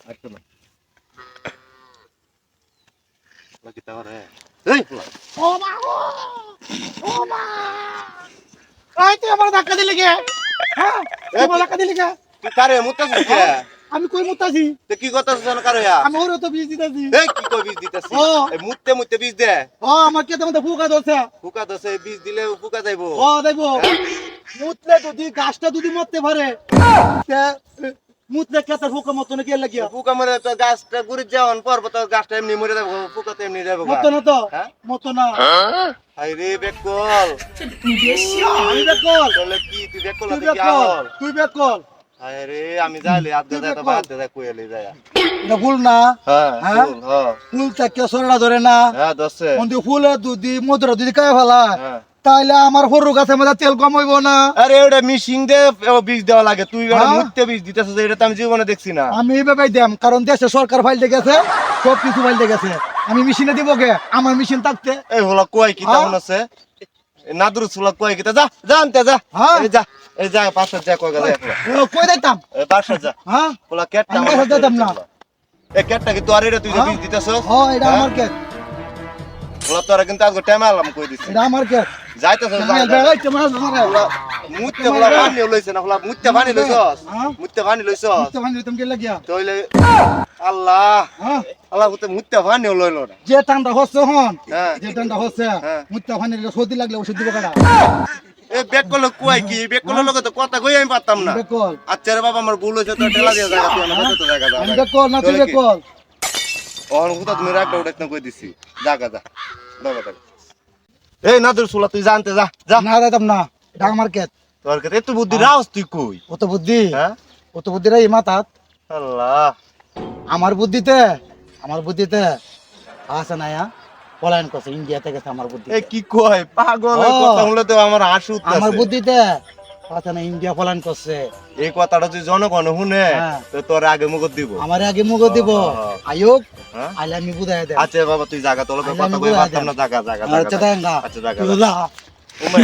আচ্ছা না লাগি তাহলে এই পোলা ও মা গো! ও মা! এই তুই আমার ধাক্কা দিলি কে? হ্যাঁ? তুই আমার ধাক্কা দিলি কে? তুই কারে মুতাছিস কে আমি কই মুতাছি? তুই কি করতাছিস জানো কারে আমি ওরে তো বিষ দিতাছি। এই কি কই বীজ দিতাছিস ও। এই মুততে মুততে বীজ দে ও আমার কে তোমাদের ফুকা ধরছে। ফুকা দছে বীজ দিলে ফুকা যাইবো ও দেখবো মুতলে যদি গাছটা যদি মরতে পারে তে মুতলে কেতে ফুকা মতো না কে লাগিয়া ফুকা মরে তো গাছটা গুড়ি যাওয়ার পর তো গাছটা এমনি মরে যাবো ফুকা তো এমনি যাবো মতো না তো হ্যাঁ? মতো না হাই রে বেকল আমি বেকল তাহলে কি তুই বেকল তুই তুই কি বেকল আমল তুই বেকল হাই রে আমি যাইলে আজ তুই দাদা তো বেকল। বাদ দাদা কইলে যায় এটা ফুল না হ্যাঁ হ্যাঁ? ফুল, হ্যাঁ ফুল থেকে সরড়া ধরে না হ্যাঁ দছে মন্দি ফুলে দুধি মধুরা দুধি খায় ফেলা হ্যাঁ তাইলে আমার সরু গাছের মধ্যে তেল কম হইব না আরে ওটা মিশিং দে বীজ দেওয়া লাগে তুই ওটা হ্যাঁ? মুততে বীজ দিতেছিস এটা তো আমি জীবনে দেখছি না আমি এইভাবে দেম কারণ দেশে সরকার ফাইলতে গেছে সব কিছু ফাইলতে গেছে আমি মেশিনে দিব গে আমার মেশিন থাকতে এই হলো কয় কি হ্যাঁ? তেমন আছে নাদুর সুলা কয় কি তা যা যা আনতে যা হ্যাঁ? এই যা পাঁচটা যা কয় গা যা কই দেখতাম এই বাসা যা হ্যাঁ বলা কেটটা আমি আমার বাসা যেতাম না। এই কেটটা কি তোর এটা তুই যে হ্যাঁ? বীজ দিতেছস ও এটা আমার কে বলা তোরা কিন্তু আজকে টাইম আলাম কই দিছি এটা আমার কে যাইতেছস আমি বেড়াইতে মাছ ধরে মুত্তে বলা পানি লইছে না বলা মুত্তে পানি লইছস হ্যাঁ? মুত্তে পানি লইছস তো মানে তুমি কে লাগিয়া তইলে আল্লাহ হ্যাঁ আল্লাহ মুত্তে পানি লইলো না যে ঠান্ডা হচ্ছে হন হ্যাঁ। যে ঠান্ডা হচ্ছে হ্যাঁ। মুত্তা ফানি সর্দি লাগলে ওষুধ দিব কাটা এই বেক করলো কয় কি বেক করলো লোকে তো কথা কই আমি পারতাম না বেকল আচ্ছা রে বাবা আমার ভুল হয়েছে তো ঠেলা দিয়ে জায়গা তুই আমার তো জায়গা আমি যা বেকল না তুই তাহলে কি? বেকল ওহন কোথা তুমি রাখটা উঠাইতে কই দিছি জায়গা যা বাবা যা এই নাদুর সুলা তুই জানতে যা যা না দাদাম না এটা আমার কে তোর কাছে এত বুদ্ধি রাস তুই কই কত বুদ্ধি হ্যাঁ কত বুদ্ধি রে মাথাত আল্লাহ আমার বুদ্ধিতে আছে না ইয়া পলায়ন করছে ইন্ডিয়াতে গেছে আমার বুদ্ধি এই কি কয় পাগল এই ও। কথা শুনলে তো আমার হাসি আমার উঠতেছে বুদ্ধিতে আছে না ইন্ডিয়া পলায়ন করছে এই কথাটা তুই জনগণ শুনে হ্যাঁ। তো তোর আগে মুখ দিব আমার আগে মুগ দিব হ্যাঁ। আয়োগ হ্যাঁ? আইলে আমি বুঝাই দেব আচ্ছা বাবা তুই জায়গা তোর লোকে আইলে কথা আমি কই বুঝাই পারতাম দেব। না জায়গা জায়গা আচ্ছা দেঙ্গা আচ্ছা জায়গা তুই যা। উমা